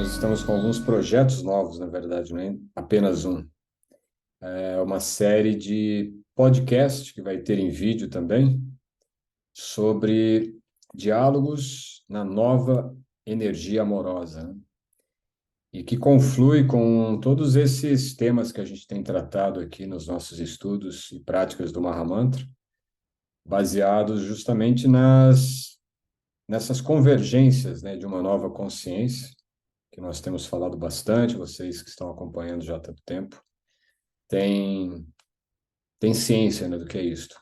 nós estamos com alguns projetos novos, na verdade, não é apenas um. É uma série de podcast que vai ter em vídeo também, sobre diálogos na nova energia amorosa, né? E que conflui com todos esses temas que a gente tem tratado aqui nos nossos estudos e práticas do Mahamantra, baseados justamente nessas convergências, né, de uma nova consciência, que nós temos falado bastante, vocês que estão acompanhando já há tanto tempo, tem, tem ciência, né, do que é isto.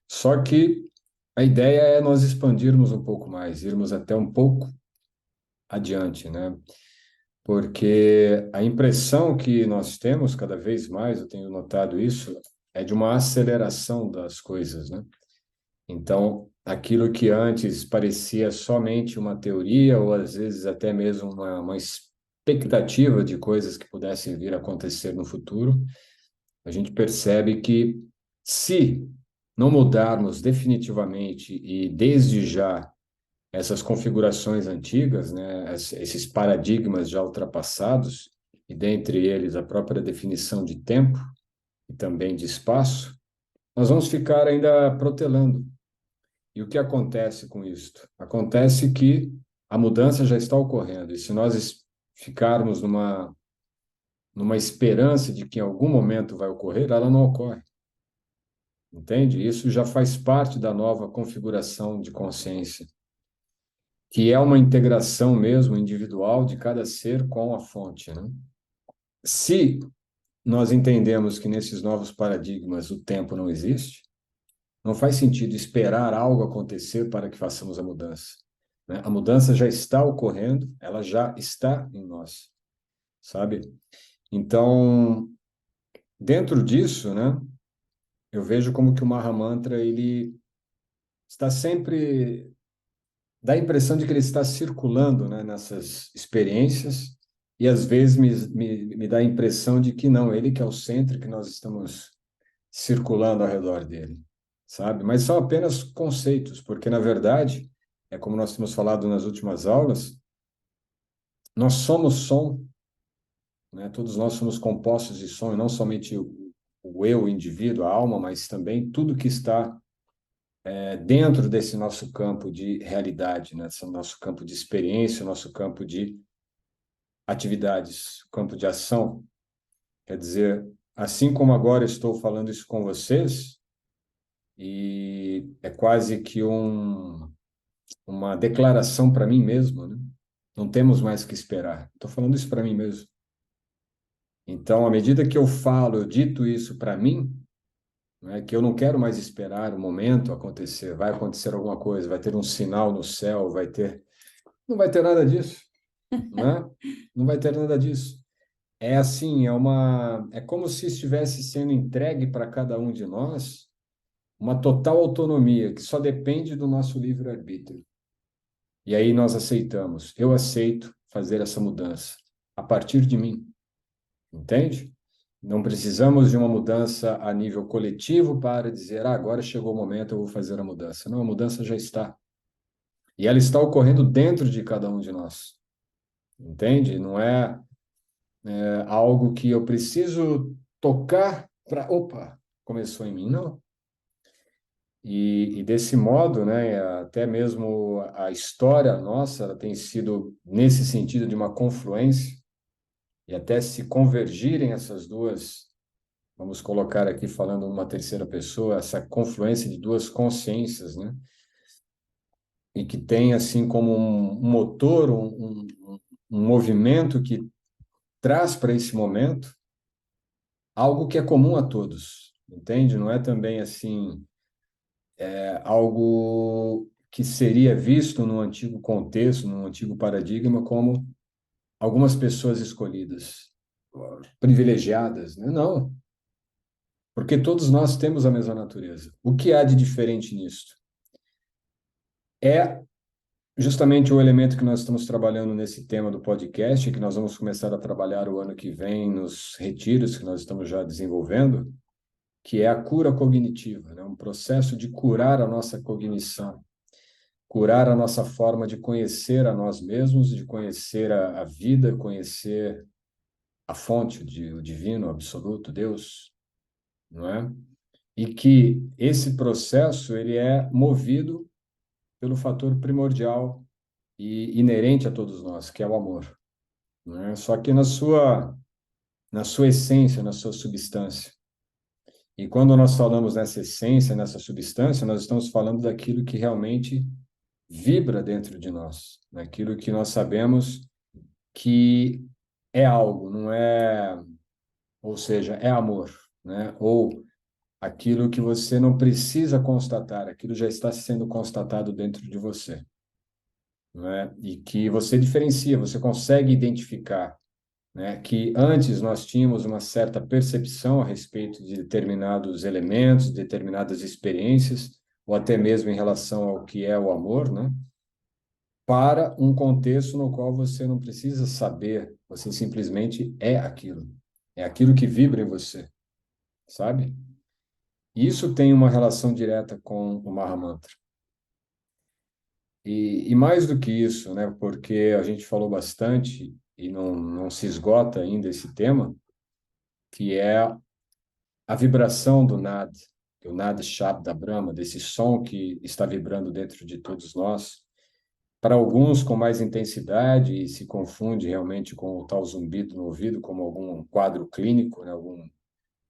Só que a ideia é nós expandirmos um pouco mais, irmos até um pouco adiante, né? Porque a impressão que nós temos cada vez mais, eu tenho notado isso, é de uma aceleração das coisas, né? Então, aquilo que antes parecia somente uma teoria, ou às vezes até mesmo uma expectativa de coisas que pudessem vir a acontecer no futuro, a gente percebe que, se não mudarmos definitivamente e desde já essas configurações antigas, né, esses paradigmas já ultrapassados, e dentre eles a própria definição de tempo e também de espaço, nós vamos ficar ainda protelando. E o que acontece com isto? Acontece que a mudança já está ocorrendo, e se nós ficarmos numa esperança de que em algum momento vai ocorrer, ela não ocorre. Entende? Isso já faz parte da nova configuração de consciência, que é uma integração mesmo individual de cada ser com a fonte, né? Se nós entendemos que nesses novos paradigmas o tempo não existe, não faz sentido esperar algo acontecer para que façamos a mudança, né? A mudança já está ocorrendo, ela já está em nós, sabe? Então, dentro disso, né, eu vejo como que o Mahamantra, ele está sempre, dá a impressão de que ele está circulando, né, nessas experiências, e às vezes me dá a impressão de que não, ele que é o centro, que nós estamos circulando ao redor dele, sabe? Mas são apenas conceitos, porque na verdade, é como nós temos falado nas últimas aulas, nós somos som, né? Todos nós somos compostos de som, e não somente o eu, o indivíduo, a alma, mas também tudo que está dentro desse nosso campo de realidade, né? Esse nosso campo de experiência, nosso campo de atividades, campo de ação. Quer dizer, assim como agora estou falando isso com vocês, e é quase que uma declaração para mim mesmo, né? Não temos mais que esperar. Estou falando isso para mim mesmo. Então, à medida que eu falo, eu dito isso para mim, né, que eu não quero mais esperar o momento acontecer, vai acontecer alguma coisa, vai ter um sinal no céu, vai ter. Não vai ter nada disso, né? Não vai ter nada disso. É assim, é como se estivesse sendo entregue para cada um de nós uma total autonomia que só depende do nosso livre-arbítrio. E aí nós aceitamos. Eu aceito fazer essa mudança a partir de mim, entende? Não precisamos de uma mudança a nível coletivo para dizer, agora chegou o momento, eu vou fazer a mudança. Não, a mudança já está. E ela está ocorrendo dentro de cada um de nós, entende? Não é algo que eu preciso tocar para, opa, começou em mim, não. E desse modo, né, até mesmo a história nossa, ela tem sido nesse sentido de uma confluência, e até se convergirem essas duas, vamos colocar aqui falando uma terceira pessoa, essa confluência de duas consciências, né, e que tem assim como um motor, um movimento que traz para esse momento algo que é comum a todos, entende? Não é também assim algo que seria visto no antigo contexto, no antigo paradigma, como algumas pessoas escolhidas, privilegiadas, né? Não, porque todos nós temos a mesma natureza. O que há de diferente nisto? É justamente o elemento que nós estamos trabalhando nesse tema do podcast, que nós vamos começar a trabalhar o ano que vem nos retiros que nós estamos já desenvolvendo, que é a cura cognitiva, né? Um processo de curar a nossa cognição. curar a nossa forma de conhecer a nós mesmos, de conhecer a vida, conhecer a fonte, o divino, o absoluto, Deus, não é? E que esse processo ele é movido pelo fator primordial e inerente a todos nós, que é o amor, não é? Só que na sua essência, na sua substância. E quando nós falamos nessa essência, nessa substância, nós estamos falando daquilo que realmente vibra dentro de nós, naquilo que nós sabemos que é algo, não é, ou seja, é amor, né? Ou aquilo que você não precisa constatar, aquilo já está sendo constatado dentro de você, não é? E que você diferencia, você consegue identificar, né? Que antes nós tínhamos uma certa percepção a respeito de determinados elementos, determinadas experiências, ou até mesmo em relação ao que é o amor, né? Para um contexto no qual você não precisa saber, você simplesmente é aquilo. É aquilo que vibra em você, sabe? E isso tem uma relação direta com o Mahamantra. E mais do que isso, né? Porque a gente falou bastante e não se esgota ainda esse tema, que é a vibração do nada, o nada Shabda Brahma, desse som que está vibrando dentro de todos nós. Para alguns com mais intensidade e se confunde realmente com o tal zumbido no ouvido como algum quadro clínico, né, algum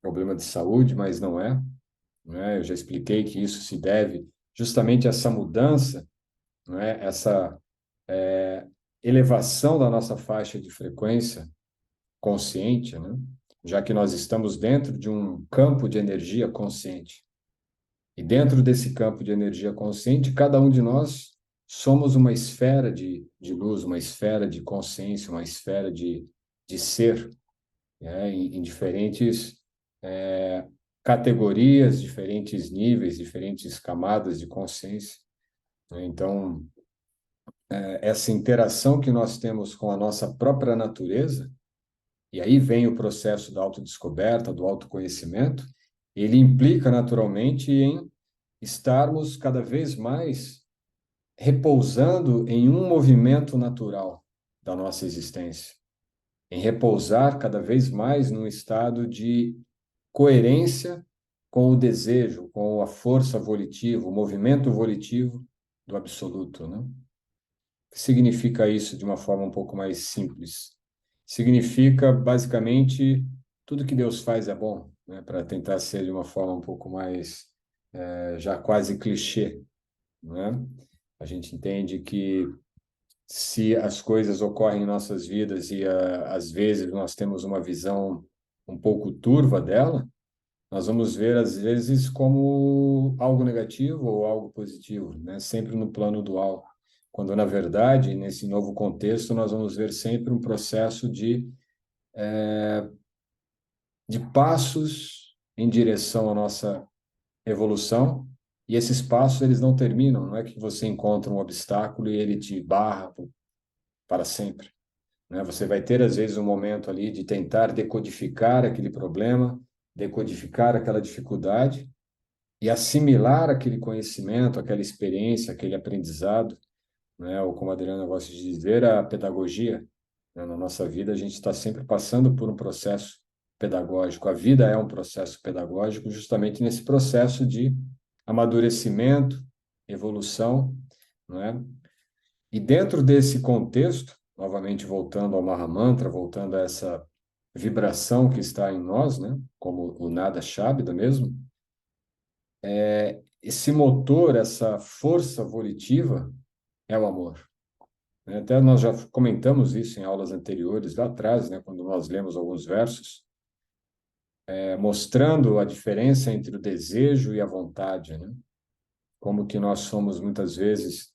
problema de saúde, mas não é, né? Eu já expliquei que isso se deve justamente a essa mudança, né, essa elevação da nossa faixa de frequência consciente, né? Já que nós estamos dentro de um campo de energia consciente. E dentro desse campo de energia consciente, cada um de nós somos uma esfera de luz, uma esfera de consciência, uma esfera de ser, né? Em diferentes categorias, diferentes níveis, diferentes camadas de consciência, né? Então, essa interação que nós temos com a nossa própria natureza, e aí vem o processo da autodescoberta, do autoconhecimento, ele implica naturalmente em estarmos cada vez mais repousando em um movimento natural da nossa existência, em repousar cada vez mais num estado de coerência com o desejo, com a força volitiva, o movimento volitivo do absoluto, né? O que significa isso de uma forma um pouco mais simples? Significa, basicamente, tudo que Deus faz é bom, né? Para tentar ser de uma forma um pouco mais, já quase clichê, né? A gente entende que se as coisas ocorrem em nossas vidas e às vezes nós temos uma visão um pouco turva dela, nós vamos ver às vezes como algo negativo ou algo positivo, né? Sempre no plano dual. Quando na verdade, nesse novo contexto, nós vamos ver sempre um processo de passos em direção à nossa evolução, e esses passos eles não terminam, não é que você encontra um obstáculo e ele te barra para sempre, né? Você vai ter, às vezes, um momento ali de tentar decodificar aquele problema, decodificar aquela dificuldade e assimilar aquele conhecimento, aquela experiência, aquele aprendizado, né? Ou como a Adriana gosta de dizer, a pedagogia, né? Na nossa vida, a gente está sempre passando por um processo pedagógico. A vida é um processo pedagógico justamente nesse processo de amadurecimento, evolução, não é? E dentro desse contexto, novamente voltando ao Mahamantra, voltando a essa vibração que está em nós, né? Como o Nada Shabda mesmo, esse motor, essa força volitiva é o amor, né? Até nós já comentamos isso em aulas anteriores, lá atrás, né? Quando nós lemos alguns versos, mostrando a diferença entre o desejo e a vontade, né? Como que nós somos muitas vezes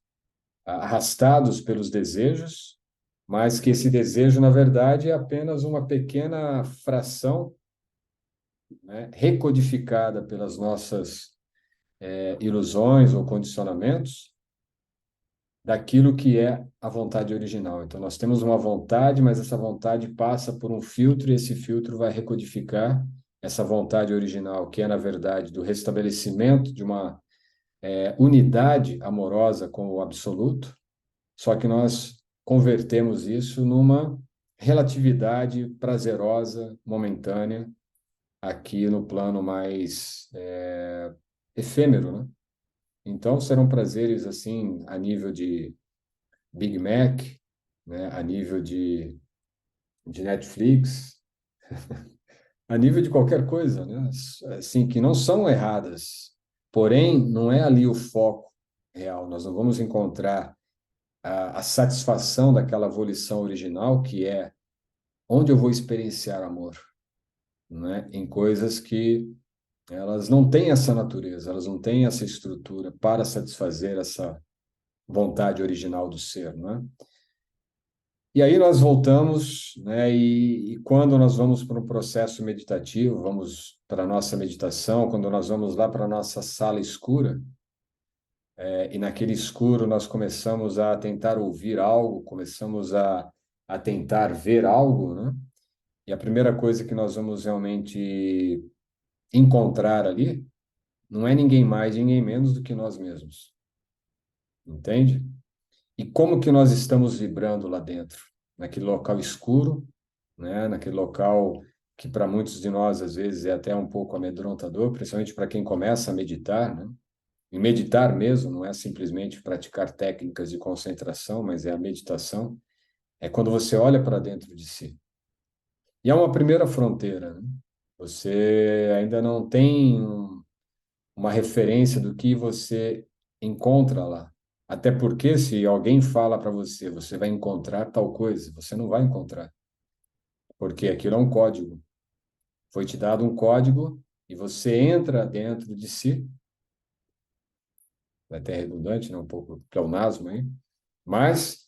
arrastados pelos desejos, mas que esse desejo, na verdade, é apenas uma pequena fração, né, recodificada pelas nossas ilusões ou condicionamentos daquilo que é a vontade original. Então, nós temos uma vontade, mas essa vontade passa por um filtro e esse filtro vai recodificar essa vontade original, que é, na verdade, do restabelecimento de uma unidade amorosa com o absoluto, só que nós convertemos isso numa relatividade prazerosa, momentânea, aqui no plano mais efêmero, né? Então, serão prazeres, assim, a nível de Big Mac, né? A nível de Netflix, a nível de qualquer coisa, né? Assim, que não são erradas. Porém, não é ali o foco real. Nós não vamos encontrar a satisfação daquela volição original, que é onde eu vou experienciar amor, né? Em coisas que elas não têm essa natureza, elas não têm essa estrutura para satisfazer essa vontade original do ser, né? E aí nós voltamos, né? E quando nós vamos para um processo meditativo, vamos para a nossa meditação, quando nós vamos lá para a nossa sala escura, e naquele escuro nós começamos a tentar ouvir algo, começamos a tentar ver algo, né? E a primeira coisa que nós vamos realmente encontrar ali não é ninguém mais, ninguém menos do que nós mesmos, entende? E como que nós estamos vibrando lá dentro, naquele local escuro, né? Naquele local que para muitos de nós às vezes é até um pouco amedrontador, principalmente para quem começa a meditar, né? E meditar mesmo não é simplesmente praticar técnicas de concentração, mas é a meditação, é quando você olha para dentro de si. E é uma primeira fronteira, né? Você ainda não tem uma referência do que você encontra lá. Até porque se alguém fala para você, você vai encontrar tal coisa, você não vai encontrar, porque aquilo é um código. Foi te dado um código e você entra dentro de si, vai até redundante, né? Um pouco pleonasmo aí, mas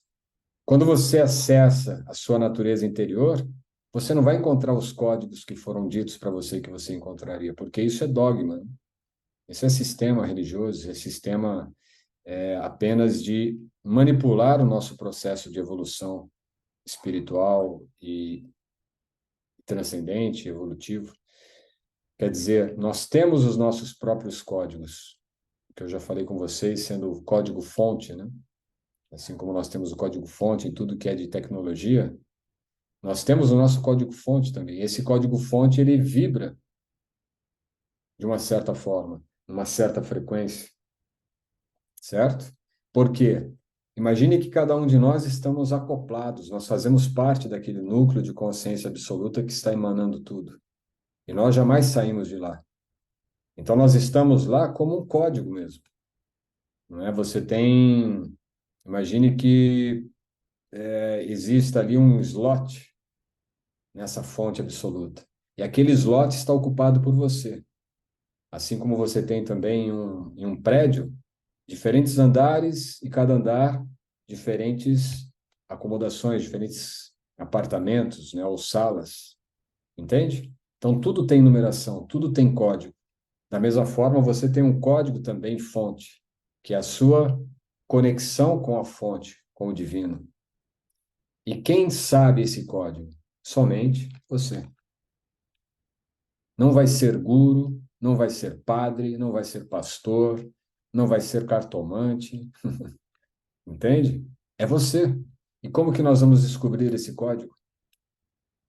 quando você acessa a sua natureza interior, você não vai encontrar os códigos que foram ditos para você que você encontraria, porque isso é dogma, né? Isso é sistema religioso, isso é sistema apenas de manipular o nosso processo de evolução espiritual e transcendente, evolutivo. Quer dizer, nós temos os nossos próprios códigos, que eu já falei com vocês, sendo o código-fonte, né? Assim como nós temos o código-fonte em tudo que é de tecnologia, nós temos o nosso código-fonte também. Esse código-fonte, ele vibra de uma certa forma, numa certa frequência, certo? Por quê? Imagine que cada um de nós estamos acoplados, nós fazemos parte daquele núcleo de consciência absoluta que está emanando tudo. E nós jamais saímos de lá. Então, nós estamos lá como um código mesmo, não é? Você tem... Imagine que exista ali um slot nessa fonte absoluta. E aquele slot está ocupado por você. Assim como você tem também em um prédio, diferentes andares e cada andar, diferentes acomodações, diferentes apartamentos, né, ou salas, entende? Então, tudo tem numeração, tudo tem código. Da mesma forma, você tem um código também fonte, que é a sua conexão com a fonte, com o divino. E quem sabe esse código? Somente você. Não vai ser guru, não vai ser padre, não vai ser pastor, não vai ser cartomante, entende? É você. E como que nós vamos descobrir esse código?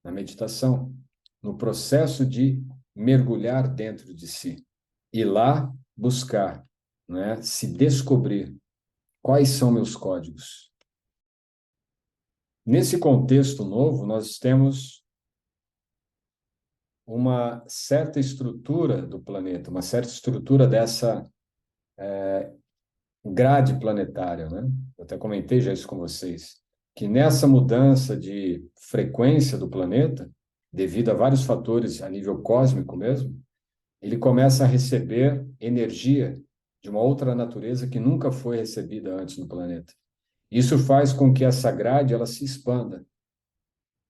Na meditação, no processo de mergulhar dentro de si. Ir lá buscar, né? Se descobrir quais são meus códigos. Nesse contexto novo, nós temos uma certa estrutura do planeta, uma certa estrutura dessa grade planetária, né? Eu até comentei já isso com vocês, que nessa mudança de frequência do planeta, devido a vários fatores a nível cósmico mesmo, ele começa a receber energia de uma outra natureza que nunca foi recebida antes no planeta. Isso faz com que essa grade ela se expanda,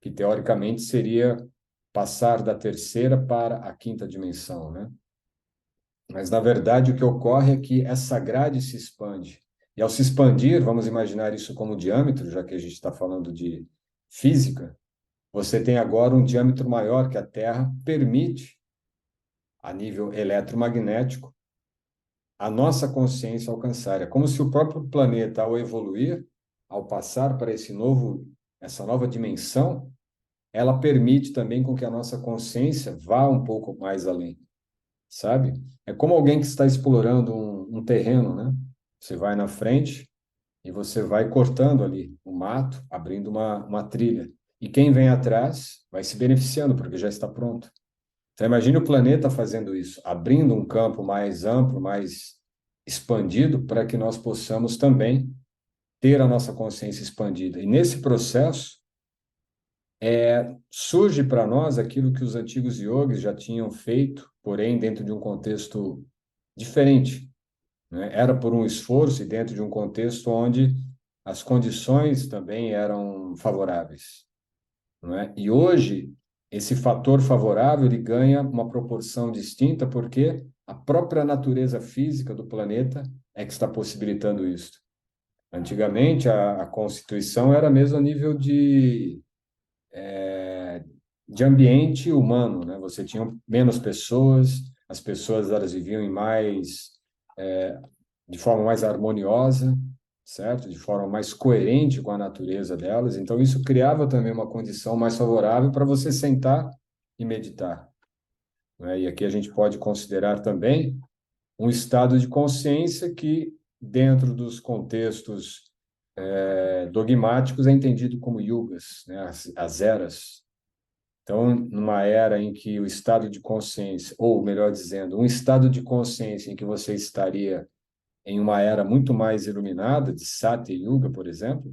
que teoricamente seria passar da terceira para a quinta dimensão, né? Mas, na verdade, o que ocorre é que essa grade se expande. E, ao se expandir, vamos imaginar isso como diâmetro, já que a gente está falando de física, você tem agora um diâmetro maior que a Terra permite, a nível eletromagnético, a nossa consciência alcançar. É como se o próprio planeta, ao evoluir, ao passar para essa nova dimensão, ela permite também com que a nossa consciência vá um pouco mais além, sabe? É como alguém que está explorando um terreno, né? Você vai na frente e você vai cortando ali o mato, abrindo uma trilha. E quem vem atrás vai se beneficiando, porque já está pronto. Então, imagine o planeta fazendo isso, abrindo um campo mais amplo, mais expandido, para que nós possamos também ter a nossa consciência expandida. E nesse processo, surge para nós aquilo que os antigos yogis já tinham feito, porém dentro de um contexto diferente, né? Era por um esforço e dentro de um contexto onde as condições também eram favoráveis, não é? E hoje esse fator favorável ele ganha uma proporção distinta porque a própria natureza física do planeta é que está possibilitando isso. Antigamente a Constituição era mesmo a nível de ambiente humano, né? Você tinha menos pessoas, as pessoas elas viviam de forma mais harmoniosa, certo? De forma mais coerente com a natureza delas. Então isso criava também uma condição mais favorável para você sentar e meditar, né? E aqui a gente pode considerar também um estado de consciência que dentro dos contextos dogmáticos é entendido como yugas, né? As eras. Então, numa era em que o estado de consciência, ou melhor dizendo, um estado de consciência em que você estaria em uma era muito mais iluminada, de Satya Yuga, por exemplo,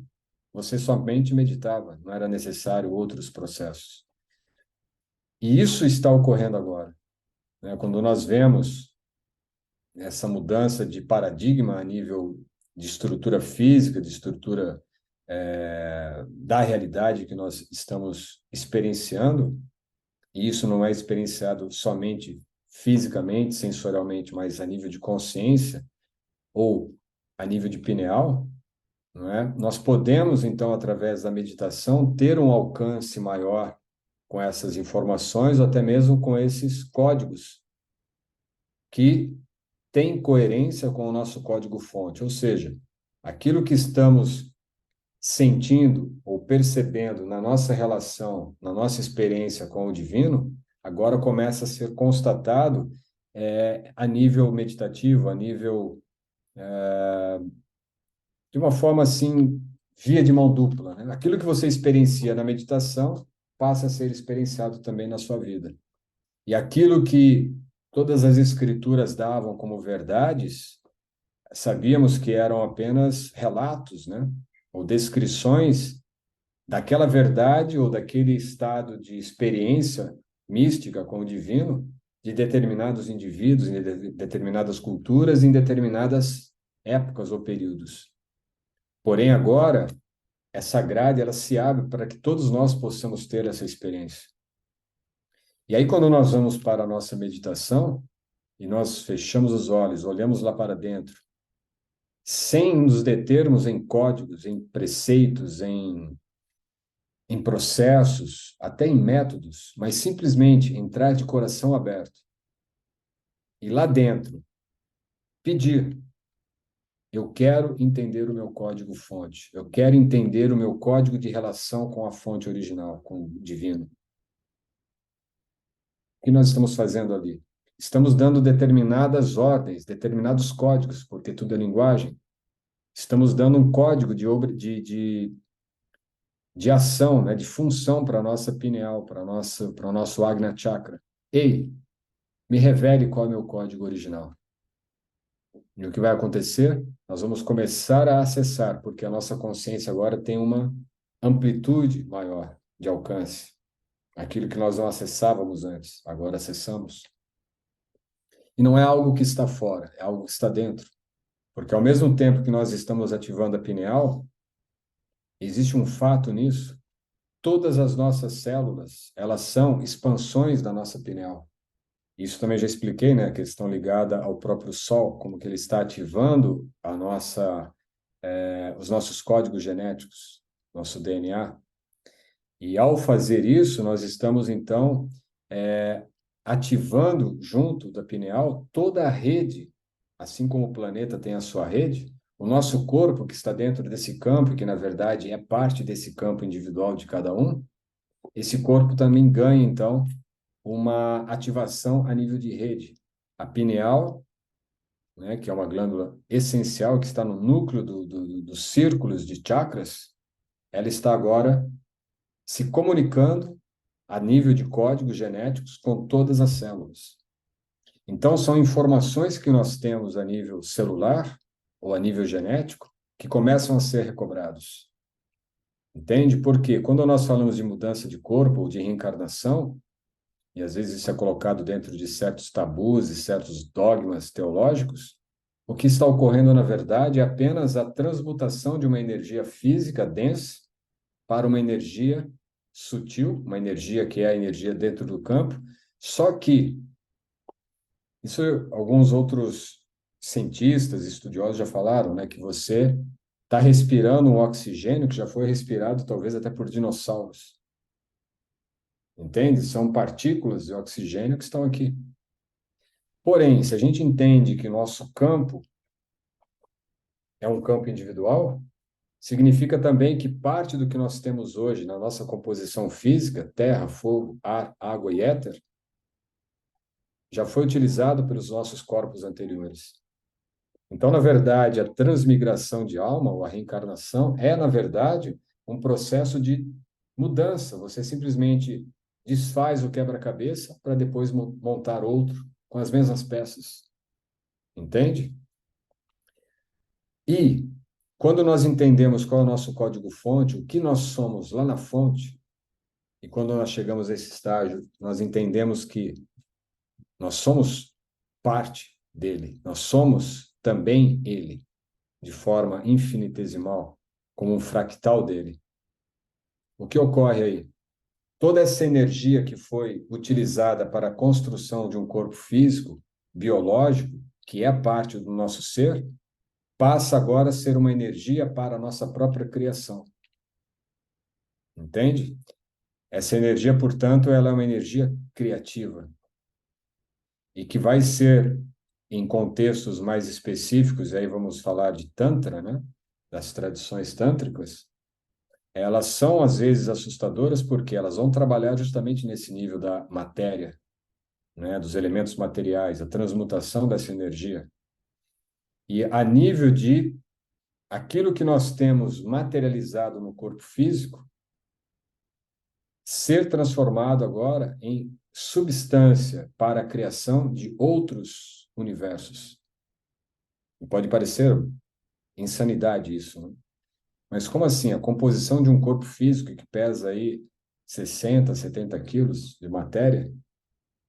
você somente meditava, não era necessário outros processos. E isso está ocorrendo agora, né? Quando nós vemos essa mudança de paradigma a nível de estrutura física, de estrutura da realidade que nós estamos experienciando, e isso não é experienciado somente fisicamente, sensorialmente, mas a nível de consciência ou a nível de pineal, não é? Nós podemos, então, através da meditação, ter um alcance maior com essas informações, ou até mesmo com esses códigos que têm coerência com o nosso código-fonte, ou seja, aquilo que estamos sentindo ou percebendo na nossa relação, na nossa experiência com o divino, agora começa a ser constatado a nível meditativo, a nível de uma forma assim, via de mão dupla, né? Aquilo que você experiencia na meditação passa a ser experienciado também na sua vida. E aquilo que todas as escrituras davam como verdades, sabíamos que eram apenas relatos, né? Ou descrições daquela verdade ou daquele estado de experiência mística com o divino de determinados indivíduos, em determinadas culturas, em determinadas épocas ou períodos. Porém, agora, essa grade ela se abre para que todos nós possamos ter essa experiência. E aí, quando nós vamos para a nossa meditação e nós fechamos os olhos, olhamos lá para dentro, sem nos determos em códigos, em preceitos, em processos, até em métodos, mas simplesmente entrar de coração aberto e lá dentro pedir: eu quero entender o meu código-fonte, eu quero entender o meu código de relação com a fonte original, com o divino. O que nós estamos fazendo ali? Estamos dando determinadas ordens, determinados códigos, porque tudo é linguagem. Estamos dando um código de ação, né, de função para a nossa pineal, para o nosso Agnya Chakra. Ei, me revele qual é o meu código original. E o que vai acontecer? Nós vamos começar a acessar, porque a nossa consciência agora tem uma amplitude maior de alcance. Aquilo que nós não acessávamos antes, agora acessamos. E não é algo que está fora, é algo que está dentro. Porque ao mesmo tempo que nós estamos ativando a pineal, existe um fato nisso. Todas as nossas células, elas são expansões da nossa pineal. Isso também já expliquei, né? A questão ligada ao próprio Sol, como que ele está ativando os nossos códigos genéticos, nosso DNA. E ao fazer isso, nós estamos, então, ativando, junto da pineal, toda a rede assim como o planeta tem a sua rede, o nosso corpo, que está dentro desse campo, que na verdade é parte desse campo individual de cada um, esse corpo também ganha, então, uma ativação a nível de rede. A pineal, né, que é uma glândula essencial, que está no núcleo dos círculos de chakras, ela está agora se comunicando a nível de códigos genéticos com todas as células. Então, são informações que nós temos a nível celular ou a nível genético que começam a ser recobrados. Entende? Porque quando nós falamos de mudança de corpo ou de reencarnação, e às vezes isso é colocado dentro de certos tabus e certos dogmas teológicos, o que está ocorrendo, na verdade, é apenas a transmutação de uma energia física densa para uma energia sutil, uma energia que é a energia dentro do campo, só que isso alguns outros cientistas, estudiosos já falaram, né, que você está respirando um oxigênio que já foi respirado talvez até por dinossauros. Entende? São partículas de oxigênio que estão aqui. Porém, se a gente entende que nosso campo é um campo individual, significa também que parte do que nós temos hoje na nossa composição física, terra, fogo, ar, água e éter, já foi utilizado pelos nossos corpos anteriores. Então, na verdade, a transmigração de alma, ou a reencarnação, é, na verdade, um processo de mudança. Você simplesmente desfaz o quebra-cabeça para depois montar outro com as mesmas peças. Entende? E, quando nós entendemos qual é o nosso código-fonte, o que nós somos lá na fonte, e quando nós chegamos a esse estágio, nós entendemos que nós somos parte dele, nós somos também ele, de forma infinitesimal, como um fractal dele. O que ocorre aí? Toda essa energia que foi utilizada para a construção de um corpo físico, biológico, que é parte do nosso ser, passa agora a ser uma energia para a nossa própria criação. Entende? Essa energia, portanto, ela é uma energia criativa e que vai ser, em contextos mais específicos, aí vamos falar de Tantra, né? Das tradições tântricas, elas são às vezes assustadoras porque elas vão trabalhar justamente nesse nível da matéria, né? Dos elementos materiais, a transmutação dessa energia. E a nível de aquilo que nós temos materializado no corpo físico, ser transformado agora em substância para a criação de outros universos. E pode parecer insanidade isso, né? Mas como assim? A composição de um corpo físico que pesa aí 60, 70 quilos de matéria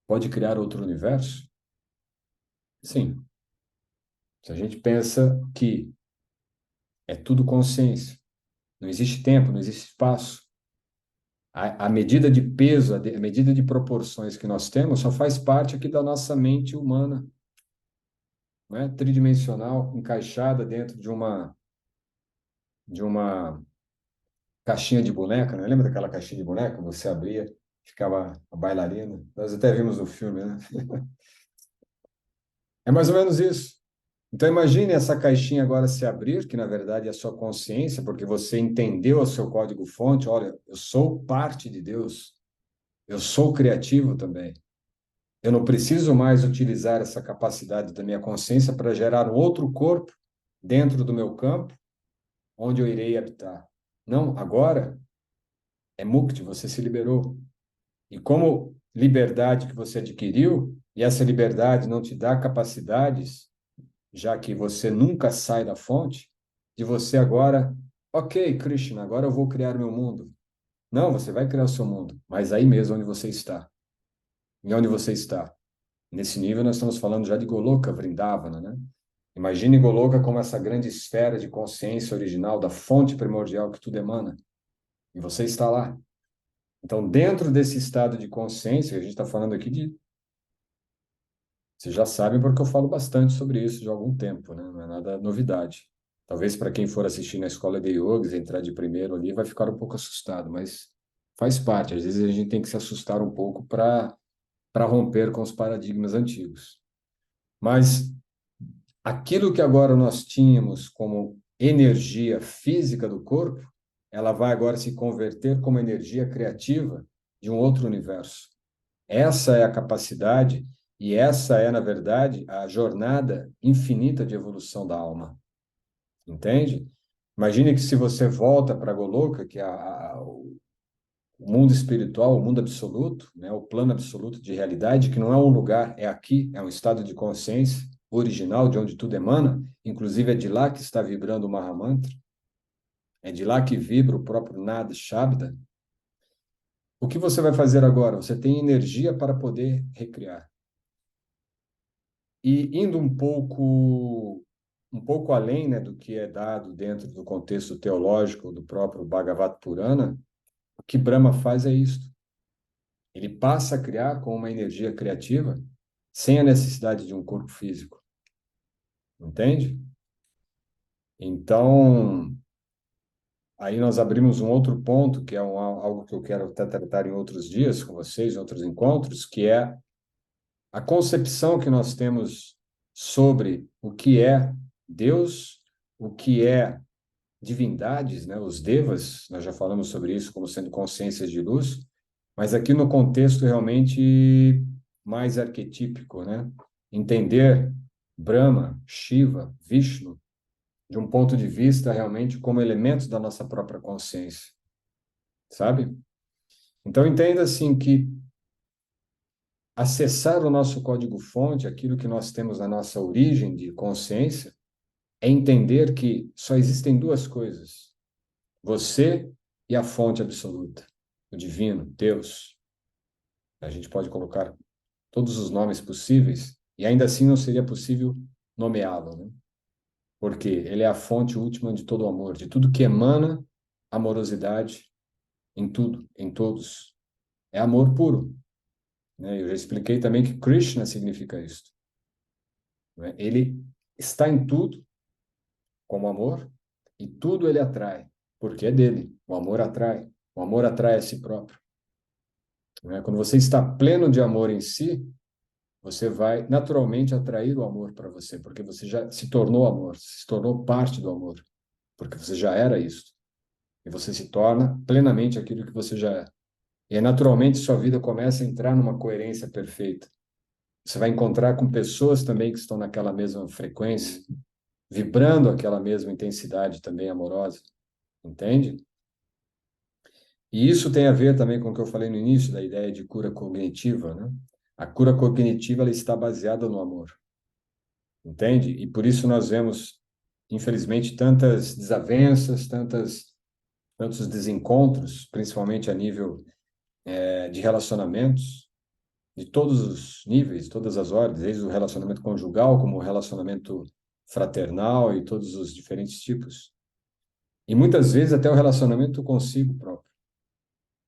pode criar outro universo? Sim. Se a gente pensa que é tudo consciência, não existe tempo, não existe espaço, a medida de peso, a medida de proporções que nós temos só faz parte aqui da nossa mente humana, né? Tridimensional, encaixada dentro de uma caixinha de boneca, né? Lembra daquela caixinha de boneca? Você abria, ficava a bailarina. Nós até vimos no filme, né? É mais ou menos isso. Então imagine essa caixinha agora se abrir, que na verdade é a sua consciência, porque você entendeu o seu código-fonte. Olha, eu sou parte de Deus. Eu sou criativo também. Eu não preciso mais utilizar essa capacidade da minha consciência para gerar um outro corpo dentro do meu campo, onde eu irei habitar. Não, agora é mukti, você se liberou. E como liberdade que você adquiriu, e essa liberdade não te dá capacidades, já que você nunca sai da fonte, de você agora, ok, Krishna, agora eu vou criar meu mundo. Não, você vai criar o seu mundo, mas aí mesmo onde você está. E onde você está? Nesse nível nós estamos falando já de Goloka, Vrindavana, né? Imagine Goloka como essa grande esfera de consciência original da fonte primordial que tudo emana. E você está lá. Então, dentro desse estado de consciência, a gente está falando aqui de. Vocês já sabem porque eu falo bastante sobre isso de algum tempo, né? Não é nada novidade. Talvez para quem for assistir na escola de yogis, entrar de primeiro ali, vai ficar um pouco assustado, mas faz parte. Às vezes a gente tem que se assustar um pouco para romper com os paradigmas antigos. Mas aquilo que agora nós tínhamos como energia física do corpo, ela vai agora se converter como energia criativa de um outro universo. Essa é a capacidade e essa é, na verdade, a jornada infinita de evolução da alma. Entende? Imagine que se você volta para a Goloka, que é o mundo espiritual, o mundo absoluto, né, o plano absoluto de realidade, que não é um lugar, é aqui, é um estado de consciência original, de onde tudo emana, inclusive é de lá que está vibrando o Mahamantra, é de lá que vibra o próprio Nada Shabda. O que você vai fazer agora? Você tem energia para poder recriar. E indo um pouco além, né, do que é dado dentro do contexto teológico do próprio Bhagavad Purana, o que Brahma faz é isto. Ele passa a criar com uma energia criativa sem a necessidade de um corpo físico. Entende? Então, aí nós abrimos um outro ponto, que é algo que eu quero até tratar em outros dias com vocês, em outros encontros, que é a concepção que nós temos sobre o que é Deus, o que é divindades, né? Os devas, nós já falamos sobre isso como sendo consciências de luz, mas aqui no contexto realmente mais arquetípico, né? Entender Brahma, Shiva, Vishnu, de um ponto de vista realmente como elementos da nossa própria consciência, sabe? Então entenda assim que acessar o nosso código-fonte, aquilo que nós temos na nossa origem de consciência, é entender que só existem duas coisas: você e a fonte absoluta, o divino, Deus. A gente pode colocar todos os nomes possíveis e ainda assim não seria possível nomeá-lo, né? Porque ele é a fonte última de todo o amor, de tudo que emana amorosidade em tudo, em todos. É amor puro, né? Eu já expliquei também que Krishna significa isso, né? Ele está em tudo como amor e tudo ele atrai, porque é dele. O amor atrai. O amor atrai a si próprio, né? Quando você está pleno de amor em si, você vai naturalmente atrair o amor para você, porque você já se tornou amor, se tornou parte do amor, porque você já era isso. E você se torna plenamente aquilo que você já é. E aí, naturalmente, sua vida começa a entrar numa coerência perfeita. Você vai encontrar com pessoas também que estão naquela mesma frequência, vibrando aquela mesma intensidade também amorosa, entende? E isso tem a ver também com o que eu falei no início, da ideia de cura cognitiva, né? A cura cognitiva ela está baseada no amor, entende? E por isso nós vemos, infelizmente, tantas desavenças, tantos desencontros, principalmente a nível de relacionamentos, de todos os níveis, todas as ordens, desde o relacionamento conjugal, como o relacionamento fraternal e todos os diferentes tipos. E muitas vezes até o relacionamento consigo próprio.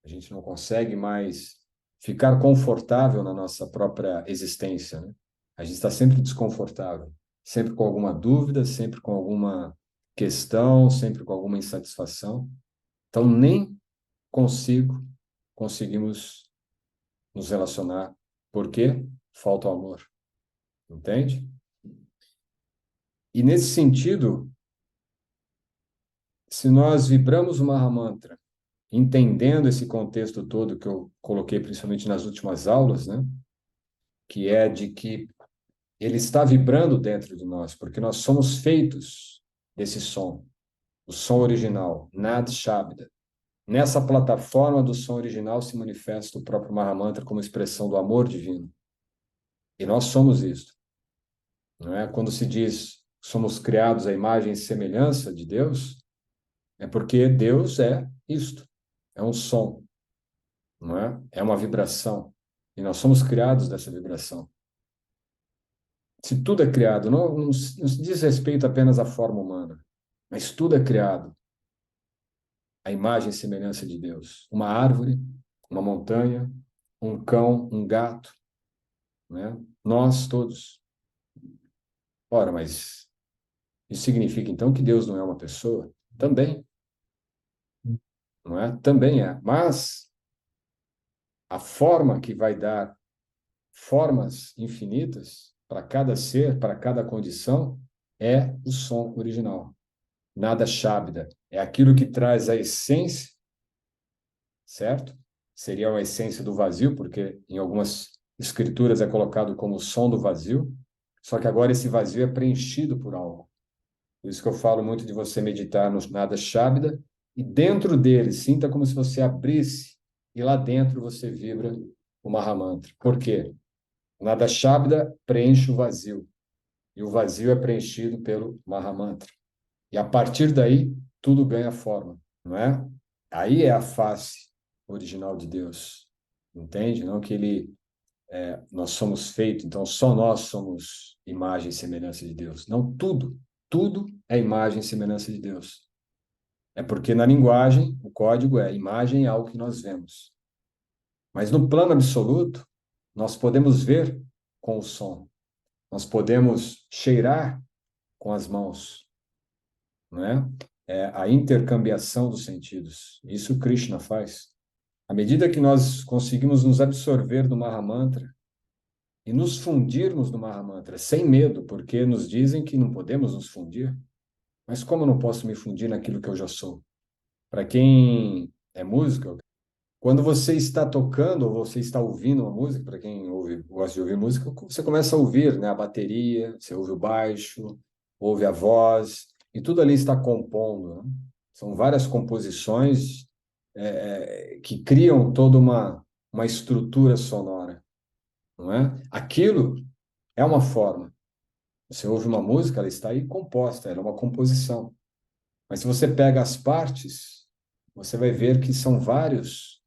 A gente não consegue mais ficar confortável na nossa própria existência, né? A gente está sempre desconfortável, sempre com alguma dúvida, sempre com alguma questão, sempre com alguma insatisfação. Então, nem consigo conseguimos nos relacionar. Por quê? Falta o amor, entende? E nesse sentido, se nós vibramos o Mahamantra, entendendo esse contexto todo que eu coloquei principalmente nas últimas aulas, né? Que é de que ele está vibrando dentro de nós, porque nós somos feitos desse som, o som original, Nad Shabda. Nessa plataforma do som original se manifesta o próprio Mahamantra como expressão do amor divino. E nós somos isto, não é? Quando se diz somos criados à imagem e semelhança de Deus, é porque Deus é isto, é um som, não é? É uma vibração. E nós somos criados dessa vibração. Se tudo é criado, não se diz respeito apenas à forma humana, mas tudo é criado à imagem e semelhança de Deus. Uma árvore, uma montanha, um cão, um gato, né? Nós todos. Ora, mas isso significa então que Deus não é uma pessoa? Também, não é? Também é. Mas a forma que vai dar formas infinitas para cada ser, para cada condição, é o som original. Nada Shabda é aquilo que traz a essência, certo? Seria a essência do vazio, porque em algumas escrituras é colocado como o som do vazio, só que agora esse vazio é preenchido por algo. Por isso que eu falo muito de você meditar no Nada Shabda e dentro dele, sinta como se você abrisse e lá dentro você vibra o Mahamantra. Por quê? O Nada Shabda preenche o vazio e o vazio é preenchido pelo Mahamantra. E a partir daí, tudo ganha forma, não é? Aí é a face original de Deus, entende? Não que nós somos feitos, então só nós somos imagem e semelhança de Deus. Não, tudo é imagem e semelhança de Deus. É porque na linguagem, o código é imagem é algo que nós vemos. Mas no plano absoluto, nós podemos ver com o som, nós podemos cheirar com as mãos, não é? É a intercambiação dos sentidos. Isso Krishna faz. À medida que nós conseguimos nos absorver do Mahamantra e nos fundirmos no Mahamantra sem medo, porque nos dizem que não podemos nos fundir, mas como eu não posso me fundir naquilo que eu já sou? Para quem é músico, quando você está tocando ou você está ouvindo uma música, para quem ouve, gosta de ouvir música, você começa a ouvir, né, a bateria, você ouve o baixo, ouve a voz, e tudo ali está compondo, né? São várias composições que criam toda uma estrutura sonora, não é? Aquilo é uma forma. Você ouve uma música, ela está aí composta, ela é uma composição. Mas se você pega as partes, você vai ver que são vários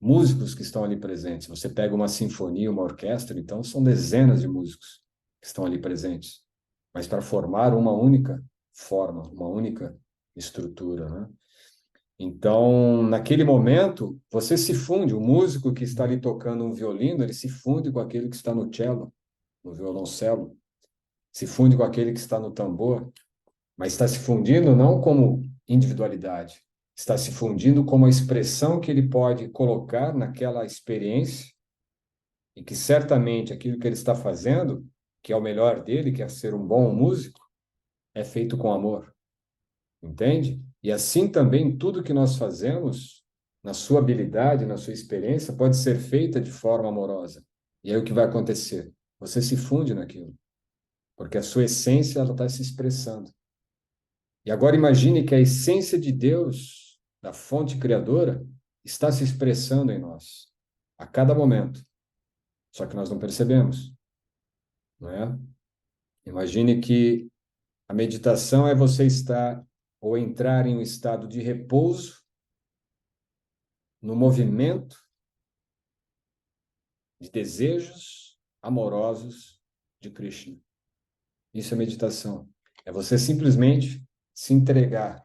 músicos que estão ali presentes. Você pega uma sinfonia, uma orquestra, então são dezenas de músicos que estão ali presentes, mas para formar uma única forma, uma única estrutura, né? Então, naquele momento, você se funde. O músico que está ali tocando um violino, ele se funde com aquele que está no cello, no violoncelo, se funde com aquele que está no tambor, mas está se fundindo não como individualidade, está se fundindo como a expressão que ele pode colocar naquela experiência e que certamente aquilo que ele está fazendo, que é o melhor dele, que é ser um bom músico, é feito com amor, entende? E assim também tudo que nós fazemos, na sua habilidade, na sua experiência, pode ser feita de forma amorosa. E aí o que vai acontecer? Você se funde naquilo, porque a sua essência ela está se expressando. E agora imagine que a essência de Deus, da fonte criadora, está se expressando em nós a cada momento. Só que nós não percebemos, não é? Imagine que a meditação é você estar ou entrar em um estado de repouso no movimento de desejos amorosos de Krishna. Isso é meditação. É você simplesmente se entregar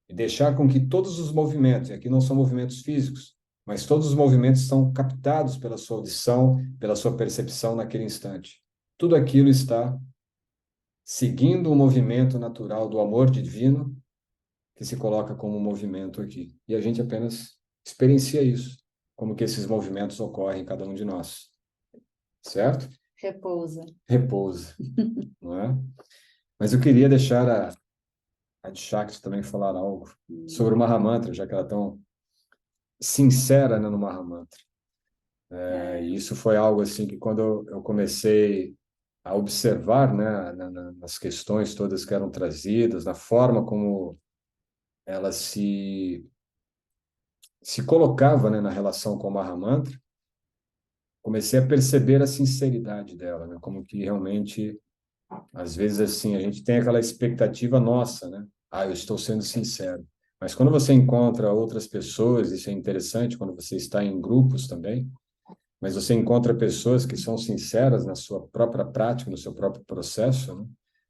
e deixar com que todos os movimentos, e aqui não são movimentos físicos, mas todos os movimentos são captados pela sua audição, pela sua percepção naquele instante. Tudo aquilo está seguindo o movimento natural do amor divino que se coloca como um movimento aqui. E a gente apenas experiencia isso, como que esses movimentos ocorrem em cada um de nós. Certo? Repousa. Repousa, não é? Mas eu queria deixar a Shakti também falar algo sobre o Mahamantra, já que ela é tão sincera, né, no Mahamantra. E isso foi algo assim que quando eu comecei a observar, né, nas questões todas que eram trazidas, na forma como ela se colocava, né, na relação com o Mahamantra, comecei a perceber a sinceridade dela, né, como que realmente, às vezes assim, a gente tem aquela expectativa nossa, né? Ah, eu estou sendo sincero. Mas quando você encontra outras pessoas, isso é interessante quando você está em grupos também, mas você encontra pessoas que são sinceras na sua própria prática, no seu próprio processo, né?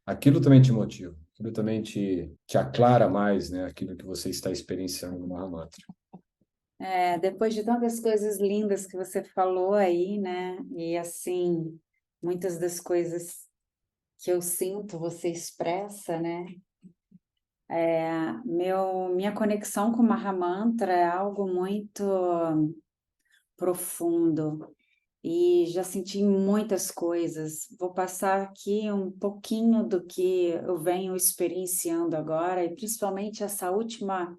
Aquilo também te motiva, aquilo também te aclara mais, né? Aquilo que você está experienciando no Mahamantra. Depois de tantas coisas lindas que você falou aí, né? E assim, muitas das coisas que eu sinto, você expressa, né? Minha conexão com o Mahamantra é algo muito profundo. e já senti muitas coisas. Vou passar aqui um pouquinho do que eu venho experienciando agora, e principalmente essa última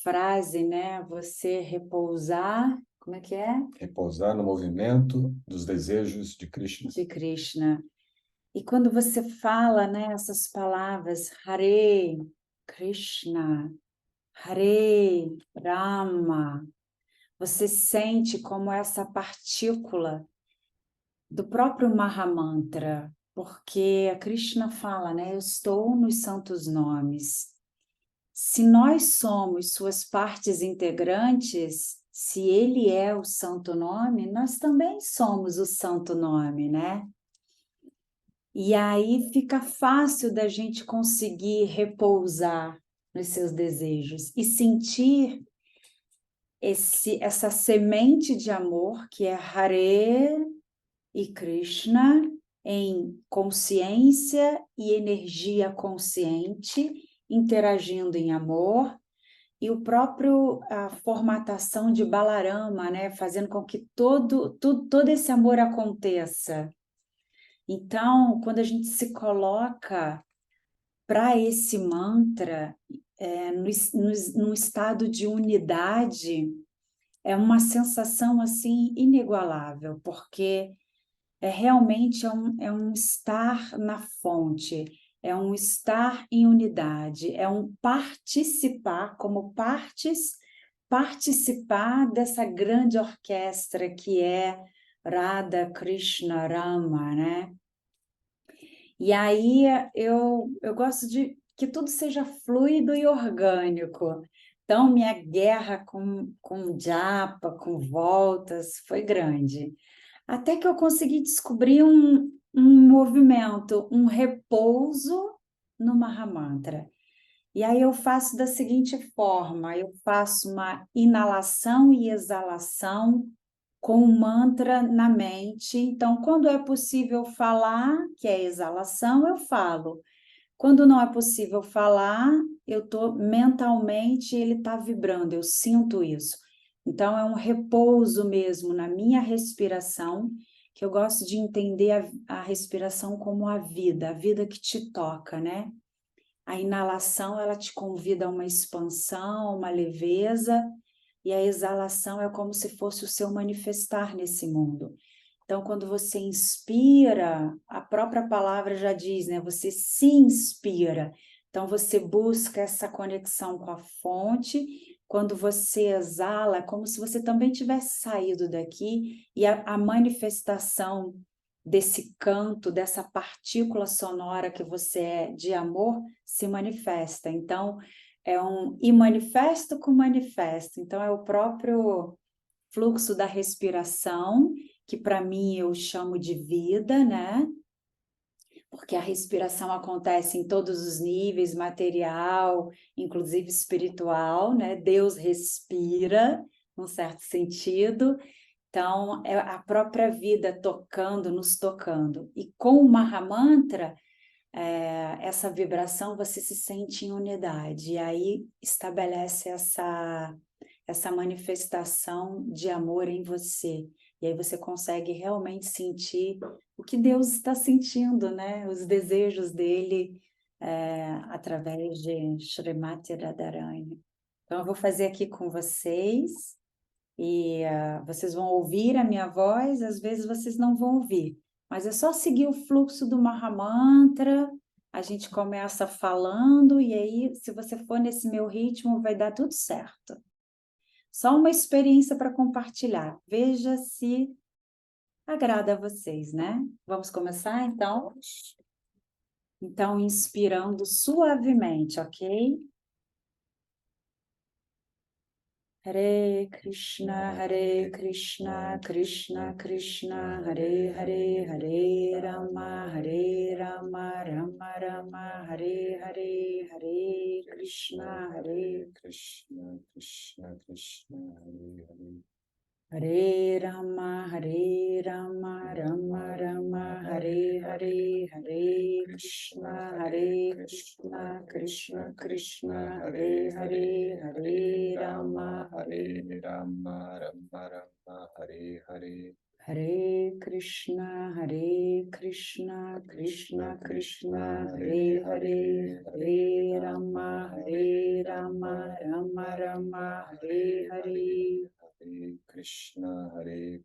frase, né? Você repousar, como é que é? Repousar no movimento dos desejos de Krishna. De Krishna. E quando você fala, né, essas palavras, Hare Krishna, Hare Rama, você sente como essa partícula do próprio Mahamantra, porque a Krishna fala, né, eu estou nos santos nomes. Se nós somos suas partes integrantes, se ele é o santo nome, nós também somos o santo nome, né? E aí fica fácil da gente conseguir repousar nos seus desejos e sentir essa semente de amor que é Hare e Krishna em consciência e energia consciente, interagindo em amor, e o próprio a formatação de Balarama, né, fazendo com que todo esse amor aconteça. Então, quando a gente se coloca para esse mantra, num estado de unidade, é uma sensação assim inigualável, porque realmente é um estar na fonte, é um estar em unidade, é um participar, como participar dessa grande orquestra que é Radha Krishna Rama, né? E aí eu gosto de que tudo seja fluido e orgânico. Então, minha guerra com japa, com voltas, foi grande. Até que eu consegui descobrir um movimento, um repouso no Mahamantra. E aí eu faço da seguinte forma: eu faço uma inalação e exalação com o mantra na mente. Então, quando é possível falar, que é exalação, eu falo. Quando não é possível falar, eu estou mentalmente, ele está vibrando, eu sinto isso. Então, é um repouso mesmo na minha respiração, que eu gosto de entender a respiração como a vida que te toca, né? A inalação, ela te convida a uma expansão, uma leveza, e a exalação é como se fosse o seu manifestar nesse mundo. Então, quando você inspira, a própria palavra já diz, né? Você se inspira. Então, você busca essa conexão com a fonte. Quando você exala, é como se você também tivesse saído daqui e a manifestação desse canto, dessa partícula sonora que você é de amor, se manifesta. Então, é um e manifesto com manifesto. Então, é o próprio fluxo da respiração, que para mim eu chamo de vida, né? Porque a respiração acontece em todos os níveis, material, inclusive espiritual, né? Deus respira, num certo sentido. Então, é a própria vida tocando, nos tocando. E com o Mahamantra, essa vibração, você se sente em unidade. E aí estabelece essa manifestação de amor em você. E aí você consegue realmente sentir o que Deus está sentindo, né? Os desejos dele através de Shrimati Radharani. Então, eu vou fazer aqui com vocês e vocês vão ouvir a minha voz, às vezes vocês não vão ouvir, mas é só seguir o fluxo do Mahamantra, a gente começa falando e aí, se você for nesse meu ritmo, vai dar tudo certo. Só uma experiência para compartilhar. Veja se agrada a vocês, né? Vamos começar, então? Então, inspirando suavemente, ok? Hare Krishna, Krishna Krishna, Hare Hare, Hare Rama, Rama Rama, Hare Hare, Hare Krishna, Krishna, Krishna, Krishna, Hare Hare. Hare Rama, Rama Rama, Hare Hare, Hare Krishna, Krishna Krishna, Hare Hare, Hare Rama, Hare Rama, Rama Rama, Hare Hare. Hare Krishna, Krishna Krishna, Hare Hare, Hare Rama, Rama Rama, Hare Hare. Hare Krishna,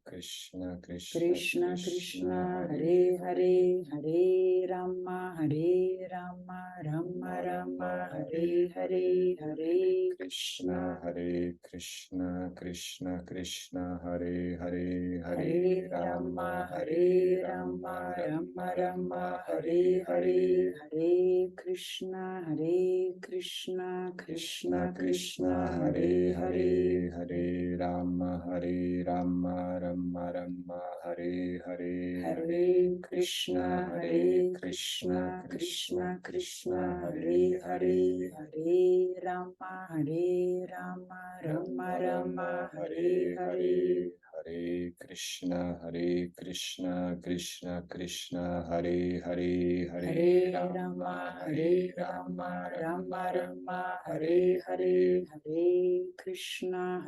Krishna Krishna Krishna, Hare Hare, Hare Rama, Rama Rama, Hare Hare, Hare Krishna, Krishna Krishna, Hare Hare, Hare Rama, Rama Rama, Hare Hare, Hare Krishna, Krishna Krishna, Hare Hare, Hare Rama, Rama Rama, Hare Hare, Hare Krishna, Krishna Krishna, Hare Hare, Hare Rama, Rama Rama, Hare Hare. Hare Krishna, Krishna Krishna, Hare Hare, Hare Rama, Rama Rama, Hare Hare, Hare Krishna,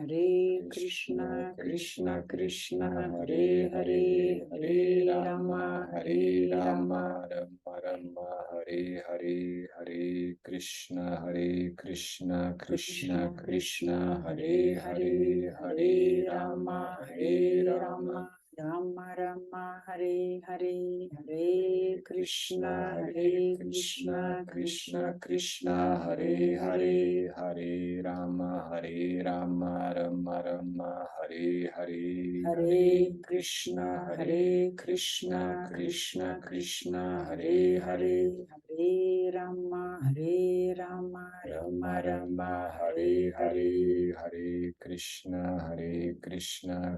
Krishna Krishna, Hare Hare, Hare Rama, Rama. Rama, Hare Hare, Hare Krishna, Krishna Krishna, Hare Hare, Hare Rama, Rama. Rama Rama, Hare Hare, Hare Krishna, Krishna Krishna, Hare Hare, Hare Rama, Rama Rama, Hare Hare, Hare Krishna, Krishna Krishna, Hare Hare, Hare Rama, Rama Rama, Hare Hare. Hare Krishna, Krishna Hare Hare, Hare Rama, Rama Rama, Hare Hare, Hare Krishna,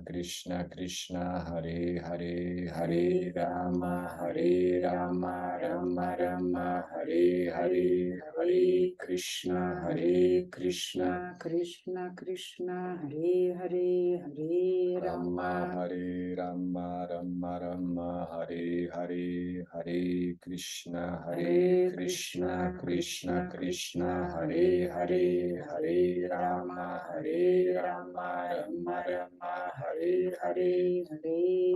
Krishna Krishna, Hare Hare, Hare Rama, Rama. Rama, Hare Hare, Hare Krishna, Krishna Krishna, Hare Hare Hare, Hare Rama, Rama, Rama Rama, Hare Hare Hare. Hare, Hare Krishna, Krishna. Krishna, Hare Hare, Hare Rama, Rama, Hare Hare, Hare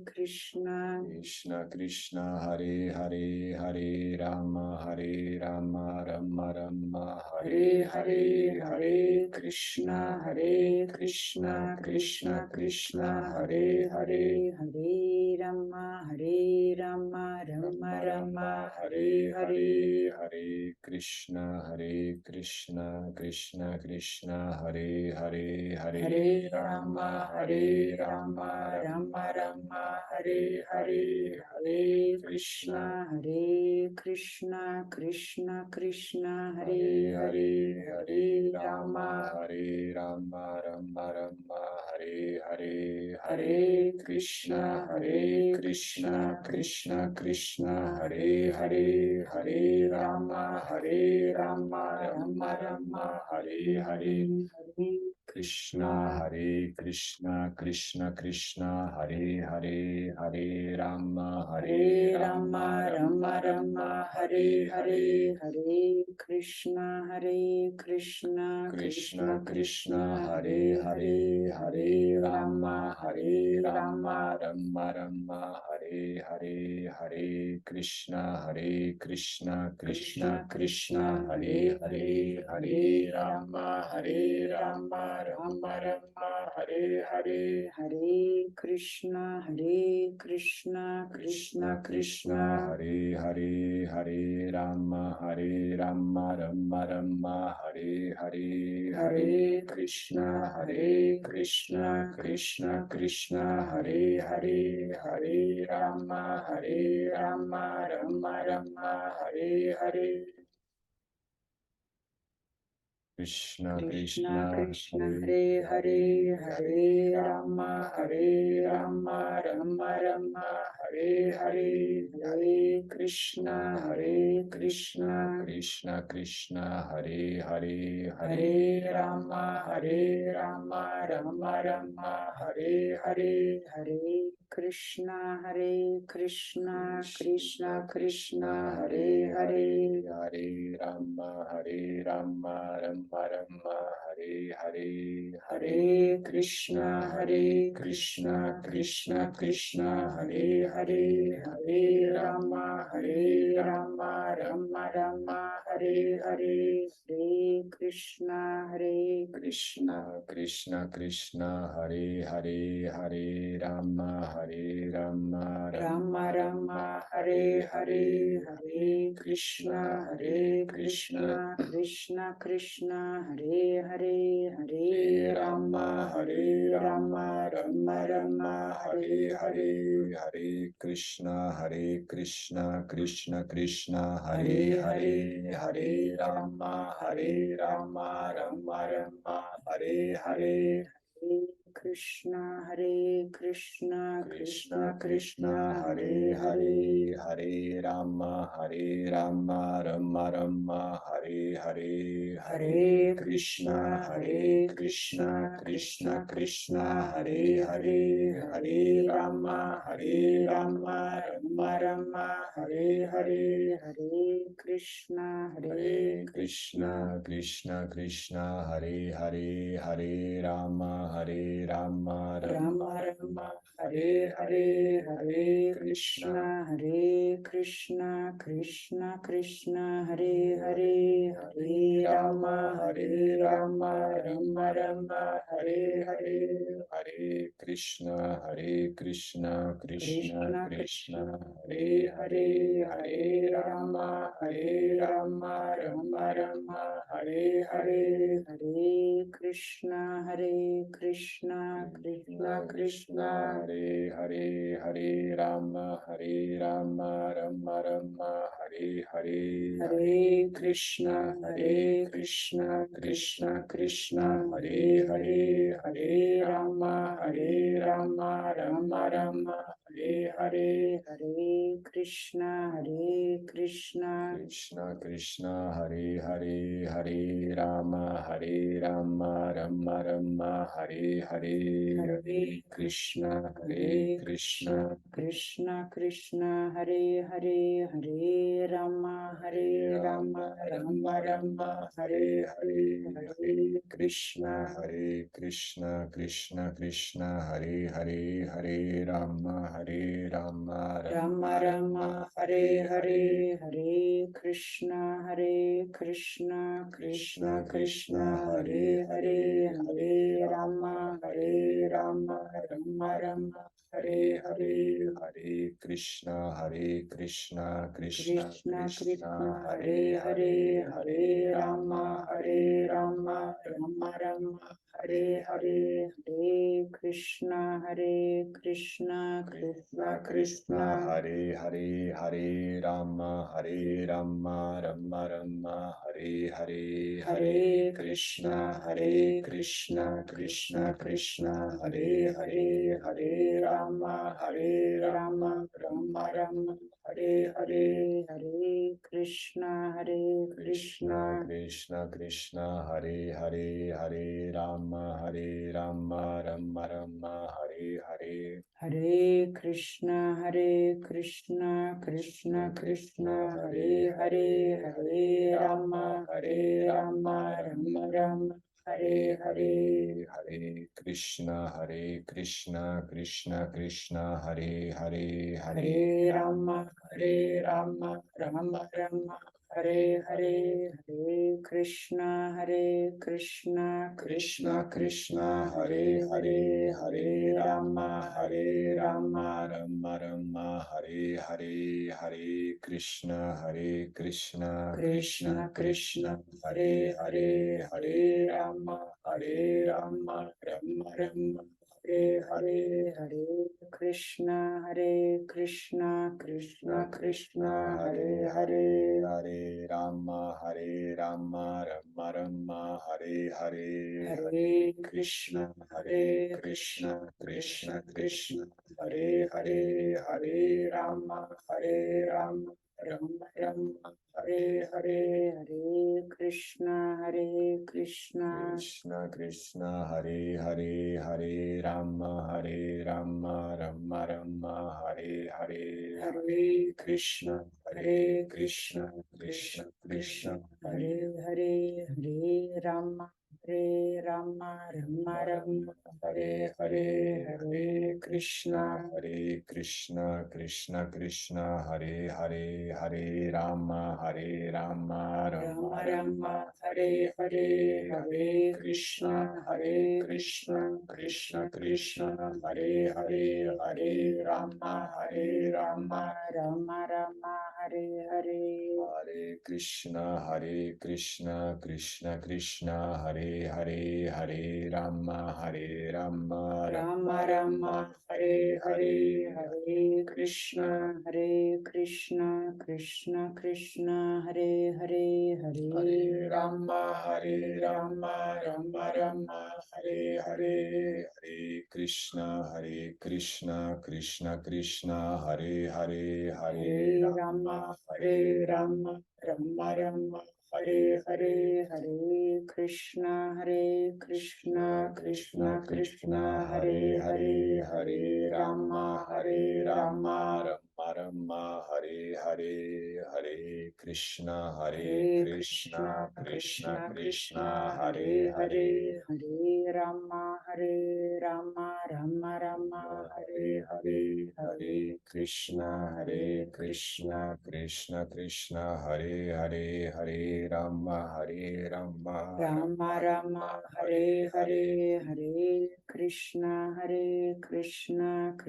Krishna, Krishna Hare Hare. Hare Rama, Rama, Hare Hare, Hare Krishna, Krishna Hare Hare, Hare Rama, Rama, Hare Hare, Hare Krishna, Krishna Krishna, Hare Hare Hare, Hare Rama. Rama, Hare Hare, Hare Krishna, Krishna, Krishna, Hare Hare, Hare Rama, Rama, Hare Hare, Krishna, Krishna, Hare Hare, Hare Rama, Hare Rama, Hare Hare, Hare, Hare Krishna, Krishna, Hare Hare Hare, Hare Rama, Rama, Rama, Hare Hare, Hare Krishna, Krishna, Hare Hare, Hare Rama, Rama, Hare Hare. Hare Krishna, Krishna, Hare Hare, Hare Rama, Rama, Hare Hare, Hare Krishna, Krishna, Hare Hare, Hare Rama, Rama, Hare Hare. Krishna, Krishna Krishna, Hare Hare Hare, Hare Hare Rama, Rama, Rama, Rama, Hare Hare, Hare Krishna, Krishna, Krishna, Hare Hare, Hare Rama, Rama, Rama, Hare Hare, Hare Krishna, Hare Krishna, Krishna Krishna, Hare Hare Hare. Hare Rama, Rama Rama, Hare Hare. Hare Krishna, Hare Krishna, Krishna Krishna, Hare Hare, Hare Rama, Rama Rama, Hare Hare, Hare Krishna, Hare Krishna, Krishna Krishna, Hare Hare, Hare Rama, Rama Rama, Hare Hare, Hare Krishna, Hare Krishna, Krishna Krishna, Hare Hare, Hare Rama, Rama Rama, Hare Hare. Hare Krishna, Krishna Krishna, Hare Hare, Hare Rama, Rama Rama, Hare Hare. Hare Krishna, Krishna Krishna, Hare Hare, Hare Rama, Rama Rama, Hare Hare. Hare Krishna, Krishna Krishna, Hare Hare, Hare Rama, Rama Rama, Hare Hare. Hare Krishna, Krishna Krishna, Hare Hare, Hare Rama, Rama Rama, Hare Hare, Hare Krishna, Krishna Krishna, Hare Hare, Hare Rama, Rama, Hare Hare, Hare Krishna, Krishna Krishna, Hare Hare, Hare Rama, Rama, Hare Hare. Hare Krishna, Krishna Krishna, Hare Hare, Hare Rama, Rama Rama, Hare Hare. Hare Krishna, Krishna, Krishna, Hare Hare, Hare Rama, Rama Rama, Hare Hare. Hare Krishna, Krishna Krishna, Hare Hare, Hare Rama, Rama Rama, Hare Hare. Hare Krishna, Krishna, Krishna Hare Hare, Hare Rama, Rama Rama, Hare Hare, Hare Krishna, Krishna, Hare Hare, Hare Rama, Rama Rama, Hare Hare, Hare Krishna, Krishna Krishna, Hare Hare, Hare Rama, Rama, Hare Hare, Hare Krishna, Krishna Krishna, Hare Hare Hare, Hare Rama, Rama Hare Hare, Hare Krishna, Krishna Krishna, Hare Hare, Hare Rama, Rama Rama, Hare Hare, Hare Krishna, Krishna Hare Hare, Hare Rama, Rama Hare Hare, Hare Krishna, Krishna, Hare Hare, Hare Rama, Rama Rama, Hare. Hare Krishna, Krishna Hare Hare, Hare Rama, Rama Hare Hare, Hare Krishna, Krishna, Hare Hare, Hare Rama, Rama Hare Hare, Hare Krishna, Krishna Krishna, Hare Hare, Hare Rama, Rama, Hare Hare, Hare Krishna, Krishna, Hare Hare, Hare Rama, Rama, Hare Hare. Hare Krishna, Krishna Hare Hare, Hare Rama, Rama, Hare Hare. Hare Krishna, Krishna, Hare Hare, Hare Rama, Rama Rama, Hare Hare, Hare Krishna, Krishna Krishna, Hare Hare, Hare Rama, Rama Rama, Hare Hare, Hare Krishna, Krishna Krishna, Hare Hare, Hare Rama, Rama Rama, Hare Hare, Hare Krishna, Krishna Krishna, Hare Hare, Hare Rama, Rama Rama, Hare Hare, Hare Krishna, Krishna Krishna, Hare Hare, Hare Rama, Rama Rama Rama, Hare Hare. Hare Krishna, Krishna Krishna, Hare Hare, Hare Rama, Rama Rama, Hare Hare, Hare Krishna, Krishna Krishna, Hare Hare, Hare Rama, Rama Hare Hare, Hare Krishna, Krishna Krishna, Hare Hare, Hare Rama, Rama Hare Hare, Hare Krishna, Krishna Krishna, Hare Hare, Hare Rama, Rama Hare Hare, Hare Krishna, Krishna Krishna, Hare Hare, Hare Rama, Rama Rama, Hare Hare, Hare Krishna, Krishna Krishna, Hare Hare, Hare Rama, Rama Rama, Hare Hare, Hare Krishna,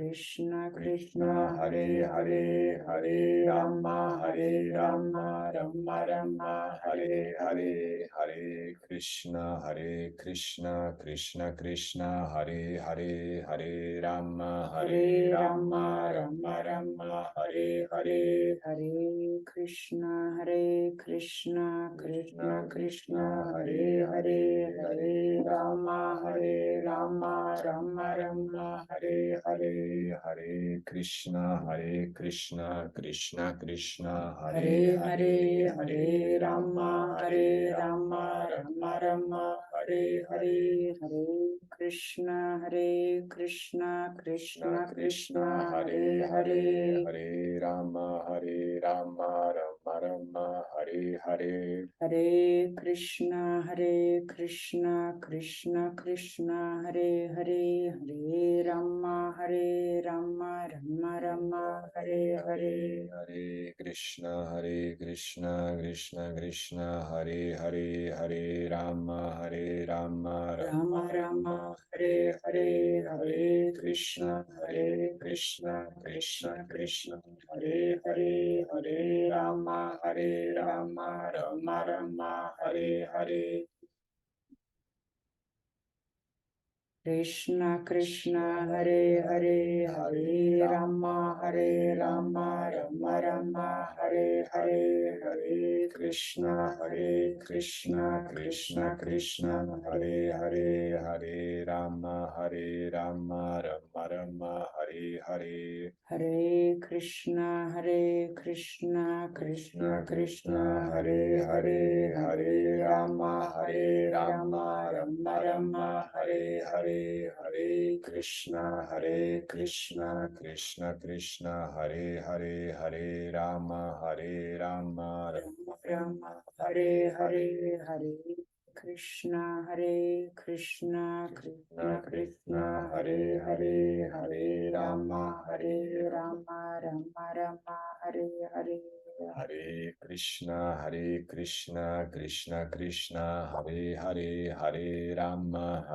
Krishna Krishna, Hare Hare, Hare Rama, Rama Hare Hare, Hare Krishna, Krishna Krishna, Hare Hare, Hare Rama, Rama Hare Hare, Hare Krishna, Krishna Krishna, Hare Hare, Hare Rama, Rama Hare Hare, Hare Krishna, Krishna Krishna, Hare Hare, Hare Rama, Rama Hare Hare, Hare Krishna, Krishna Krishna, Hare Hare, Hare Rama, Rama Hare Hare, Hare Krishna, Krishna Krishna, Hare Hare, Hare Rama, Rama Hare Hare. Hare Krishna, Krishna Krishna, Hare Hare, Hare Rama, Rama Hare Hare, Hare Krishna, Krishna Krishna, Hare Hare, Hare Rama, Rama Hare Hare. Krishna Krishna, Hare Hare, Hare Rama, Rama Hare Hare, Hare Krishna, Krishna Krishna, Hare Hare, Hare Rama, Rama Hare Hare. Hare Krishna, Krishna Krishna, Hare Hare, Hare Rama, Rama Hare Hare, Hare Krishna, Krishna Krishna, Hare Hare, Hare Rama, Rama Hare Hare, Hare Krishna, Krishna Krishna, Hare Hare, Hare Rama, Rama Hare Hare. Hare Krishna, Krishna Krishna, Hare Hare, Hare Rama,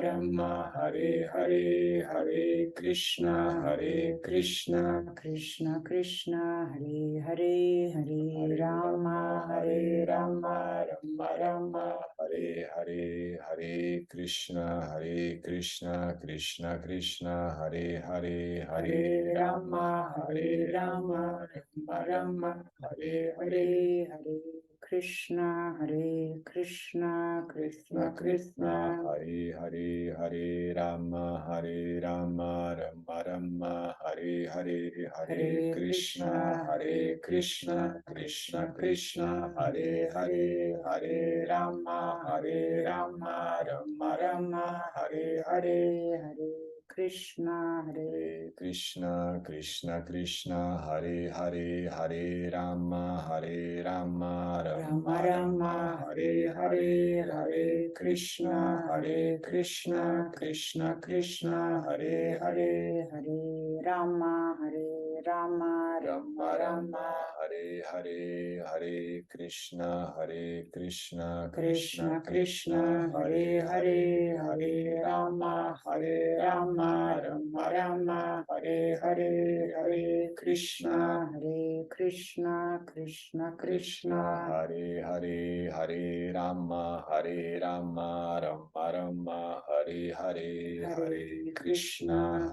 Rama Hare Hare, Hare Krishna, Krishna Krishna, Hare Hare, Hare Rama, Rama Hare Hare, Hare Krishna, Krishna Krishna, Hare Hare, Hare Rama, Rama Hare Hare, Hare Krishna, Hare Krishna, Krishna Krishna, Hare Hare, Hare Rama, Rama Rama, Hare Hare, Hare Krishna, Krishna Krishna, Hare Hare, Hare Rama, Rama Rama, Hare Hare, Hare Krishna, Krishna Krishna, Hare Hare, Hare Rama, Rama Rama, Hare Hare, Hare Krishna, Krishna Krishna, Hare Hare, Hare Rama, Rama Rama Hare Hare, Hare Krishna, Krishna Krishna, Hare Hare, Hare Rama, Rama Rama, Hare Hare, Hare Krishna, Krishna Krishna Krishna, Hare Hare, Hare Rama, Rama Rama, Hare Hare, Hare Krishna,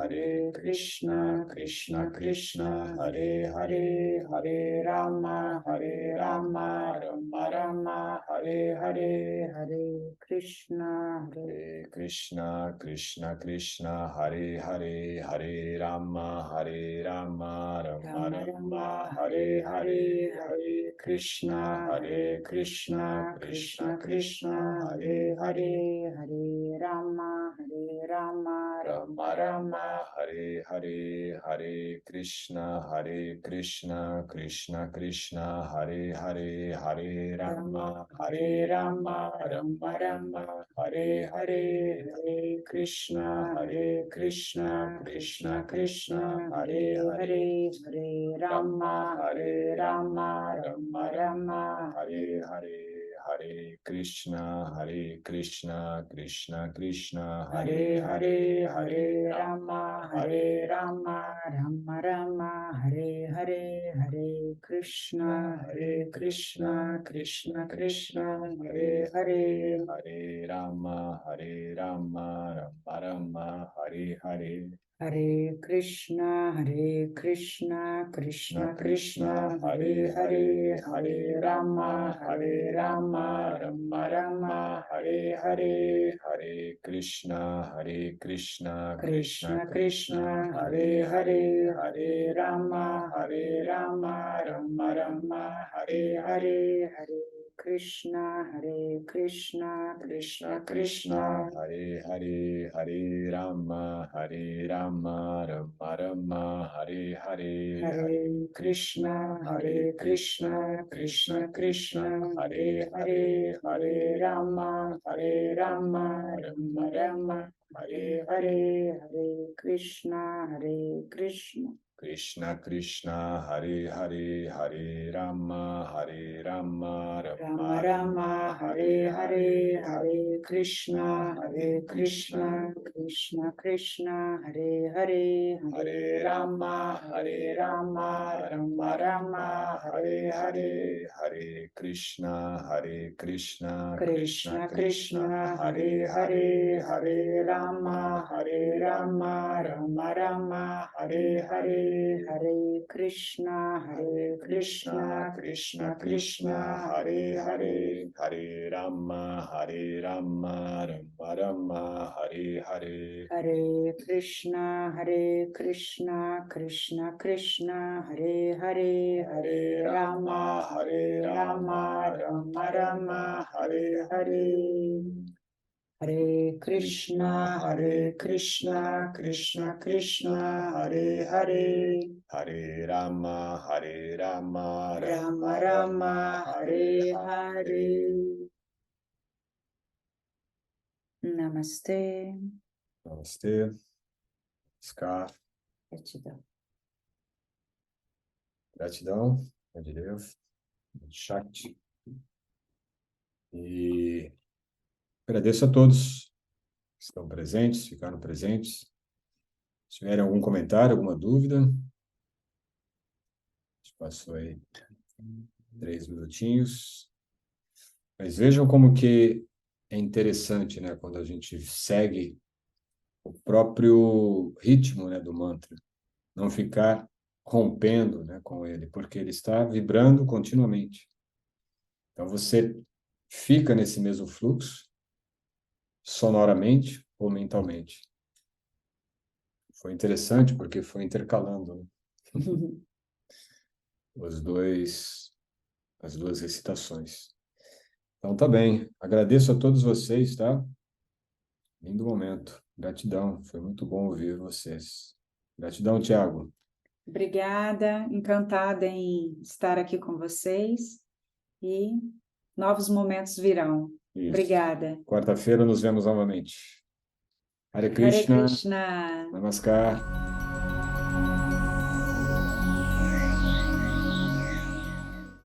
Krishna Krishna, Hare Hare, Hare Rama, Rama Rama, Hare Hare, Hare Krishna, Hare Krishna, Krishna, Hare Hare, Hare Rama, Rama Rama, Hare Hare, Hare Krishna, Krishna Krishna, Hare Hare, Hare Rama, Rama, Hare Hare, Hare Krishna, Krishna Krishna, Hare Hare, Hare Rama, Rama, Hare Hare, Hare Krishna, Krishna Krishna, Hare Hare, Hare Rama, Rama, Hare Hare, Hare Krishna, Krishna Krishna, Hare Hare, Hare Rama, Rama, Hare Hare, Hare Krishna, Krishna Krishna, Hare Hare, Hare Rama, Rama, Hare Hare. Hare Krishna, Krishna Krishna, Hare Hare, Hare Rama, Rama, Hare Hare, Hare Krishna, Krishna, Hare Hare, Hare Rama, Rama, Hare Hare, Hare Krishna, Krishna Krishna, Hare Hare, Hare Rama, Rama, Hare Hare, Hare Krishna, Krishna Krishna, Hare Hare, Hare Rama, Rama, Hare Hare, Hare Krishna, Krishna Krishna, Hare Hare, Hare Rama, Rama, Hare Hare, Hare Krishna, Krishna Krishna, Hare Hare, Hare Rama, Rama, Hare Hare, Hare Krishna, Krishna Krishna, Hare Hare, Hare Rama, Rama, Hare Hare, Hare Krishna, Krishna, Hare Hare, Hare Rama, Rama, Hare Hare. Hare Krishna, Krishna Krishna, Hare Hare, Hare Rama, Rama, Hare Hare. Hare Krishna, Krishna Krishna, Hare Hare. Hare Rama, Rama, Hare Hare. Namastê. Namastê. Namaskar. Gratidão. Gratidão, Deus, Shakti. E agradeço a todos que estão presentes, ficaram presentes. Se tiverem algum comentário, alguma dúvida, a gente passou aí 3 minutinhos. Mas vejam como que é interessante, né, quando a gente segue o próprio ritmo, né, do mantra, não ficar rompendo, né, com ele, porque ele está vibrando continuamente. Então, você fica nesse mesmo fluxo, sonoramente ou mentalmente. Foi interessante porque foi intercalando, né? Os dois, as duas recitações. Então, tá bem. Agradeço a todos vocês, tá? Lindo momento. Gratidão. Foi muito bom ouvir vocês. Gratidão, Tiago. Obrigada, encantada em estar aqui com vocês e novos momentos virão. Isso. Obrigada. Quarta-feira nos vemos novamente. Hare Hare Krishna. Krishna. Namaskar.